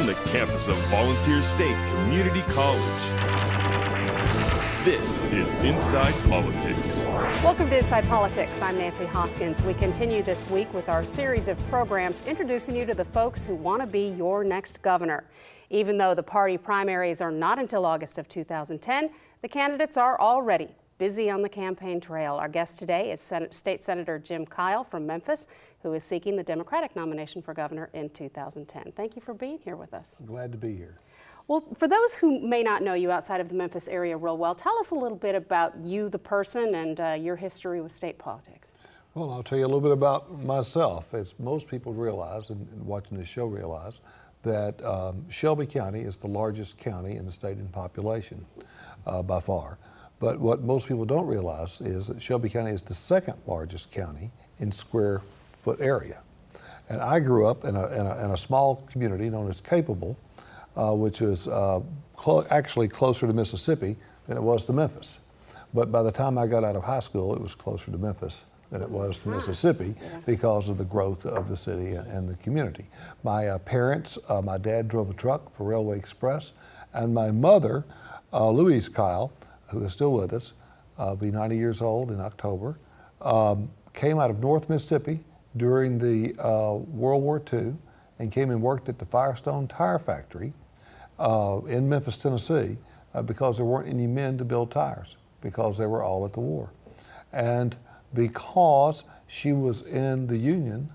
from the campus of Volunteer State Community College. This is Inside Politics. Welcome to Inside Politics. I'm Nancy Hauskins. We continue this week with our series of programs introducing you to the folks who want to be your next governor. Even though the party primaries are not until August of 2010, the candidates are already busy on the campaign trail. Our guest today is State Senator Jim Kyle from Memphis, who is seeking the Democratic nomination for governor in 2010. Thank you for being here with us. Glad to be here. Well, for those who may not know you outside of the Memphis area real well, tell us a little bit about you, the person, and your history with state politics. Well, I'll tell you a little bit about myself. As most people realize, and watching this show realize, that Shelby County is the largest county in the state in population by far. But what most people don't realize is that Shelby County is the second largest county in square foot area. And I grew up in a small community known as Capable, which is actually closer to Mississippi than it was to Memphis. But by the time I got out of high school, it was closer to Memphis than it was to Mississippi because of the growth of the city and the community. My parents, my dad drove a truck for Railway Express, and my mother, Louise Kyle, who is still with us, be 90 years old in October, came out of North Mississippi during the World War II and came and worked at the Firestone Tire Factory in Memphis, Tennessee, because there weren't any men to build tires because they were all at the war. And because she was in the union,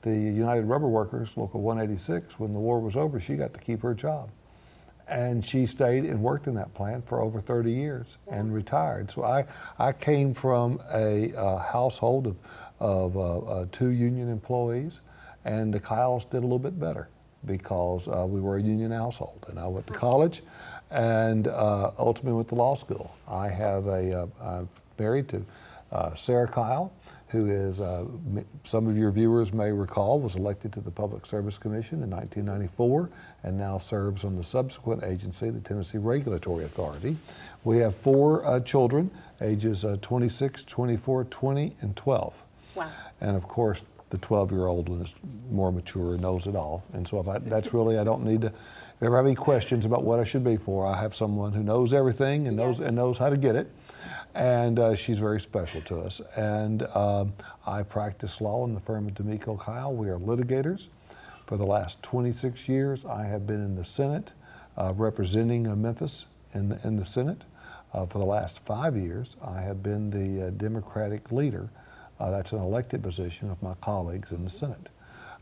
the United Rubber Workers, Local 186, when the war was over, she got to keep her job. And she stayed and worked in that plant for over 30 years and retired. So I came from a household of 2 union employees, and the Kyles did a little bit better because we were a union household. And I went to college and ultimately went to law school. I'm married to Sarah Kyle, who is, some of your viewers may recall, was elected to the Public Service Commission in 1994 and now serves on the subsequent agency, the Tennessee Regulatory Authority. We have 4 children, ages 26, 24, 20, and 12. Wow. And of course, the 12-year-old one is more mature and knows it all. And so that's really, I don't need to, if you ever have any questions about what I should be for, I have someone who knows everything and knows how to get it. And she's very special to us. And I practice law in the firm of D'Amico Kyle. We are litigators. For the last 26 years, I have been in the Senate, representing Memphis in the Senate. For the last 5 years, I have been the Democratic leader. That's an elected position of my colleagues in the Senate.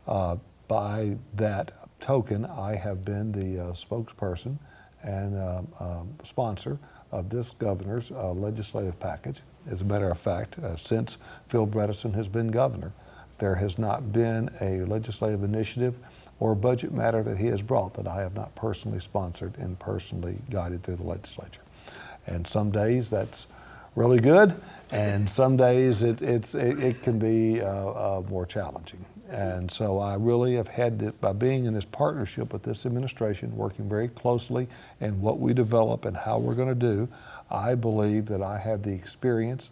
By that token, I have been the spokesperson and sponsor of this governor's legislative package. As a matter of fact, since Phil Bredesen has been governor, there has not been a legislative initiative or budget matter that he has brought that I have not personally sponsored and personally guided through the legislature. And some days that's really good, and some days it can be more challenging. And so I really have had, by being in this partnership with this administration, working very closely in what we develop and how we're going to do, I believe that I have the experience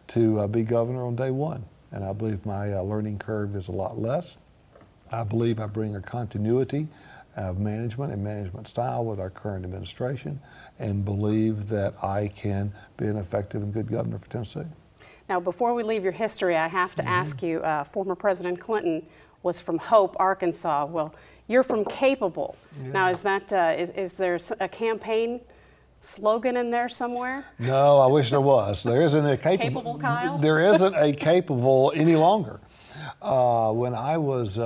to be governor on day one. And I believe my learning curve is a lot less. I believe I bring a continuity of management and management style with our current administration, and believe that I can be an effective and good governor for Tennessee. Now, before we leave your history, I have to ask you, former President Clinton was from Hope, Arkansas. Well, you're from Capable. Yeah. Now, is that is there a campaign slogan in there somewhere? No, I wish there was. There isn't a Capable Kyle? There isn't a Capable any longer. When I was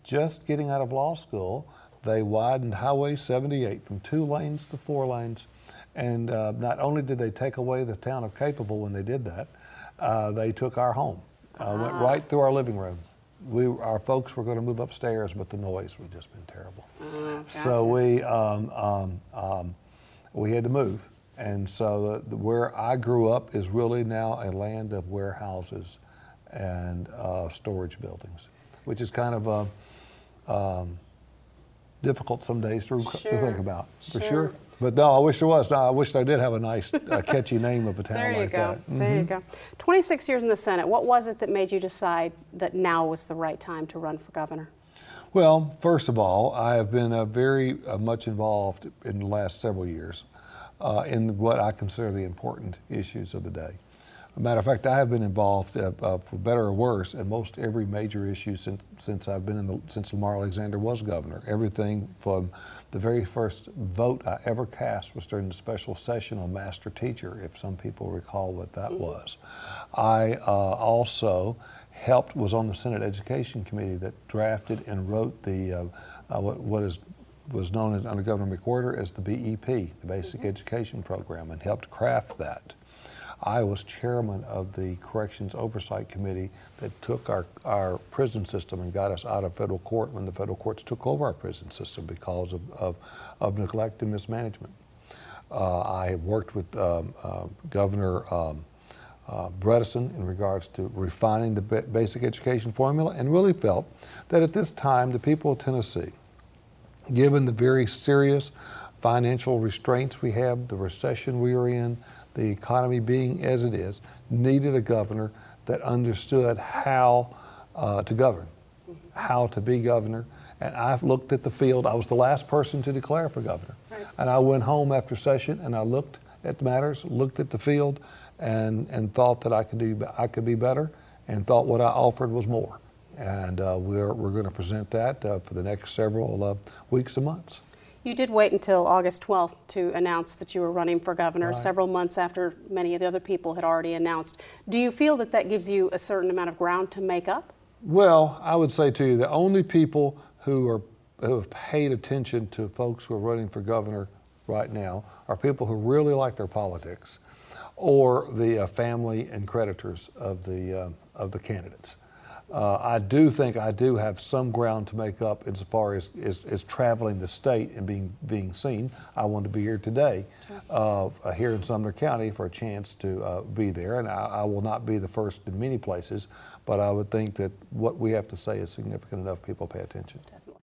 just getting out of law school, they widened Highway 78 from 2 lanes to 4 lanes. And not only did they take away the town of Capable when they did that, they took our home, went right through our living room. Our folks were going to move upstairs, but the noise would just been terrible. Gotcha. So we had to move. And so where I grew up is really now a land of warehouses and storage buildings, which is kind of difficult some days to think about, for sure. But no, I wish there was. I wish I did have a nice, catchy name of a town like that. There you go. 26 years in the Senate. What was it that made you decide that now was the right time to run for governor? Well, first of all, I have been very much involved in the last several years in what I consider the important issues of the day. As a matter of fact, I have been involved, for better or worse, in most every major issue since I've been since Lamar Alexander was governor. Everything from the very first vote I ever cast was during the special session on master teacher, if some people recall what that was. I also was on the Senate Education Committee that drafted and wrote the what was known as, under Governor McWhorter, as the BEP, the Basic Education Program, and helped craft that. I was chairman of the Corrections Oversight Committee that took our prison system and got us out of federal court when the federal courts took over our prison system because of neglect and mismanagement. I worked with Governor Bredesen in regards to refining the basic education formula, and really felt that at this time the people of Tennessee, given the very serious financial restraints we have, the recession we are in, the economy being as it is, needed a governor that understood how to govern, how to be governor. And I've looked at the field. I was the last person to declare for governor. Right. And I went home after session and I looked at matters, looked at the field, and thought that I could be better, and thought what I offered was more. And we're going to present that for the next several weeks and months. You did wait until August 12th to announce that you were running for governor, right, several months after many of the other people had already announced. Do you feel that that gives you a certain amount of ground to make up? Well, I would say to you, the only people who have paid attention to folks who are running for governor right now are people who really like their politics, or the family and creditors of the candidates. I do think I do have some ground to make up insofar as traveling the state and being seen. I want to be here today, here in Sumner County, for a chance to be there, and I will not be the first in many places, but I would think that what we have to say is significant enough people pay attention. Definitely.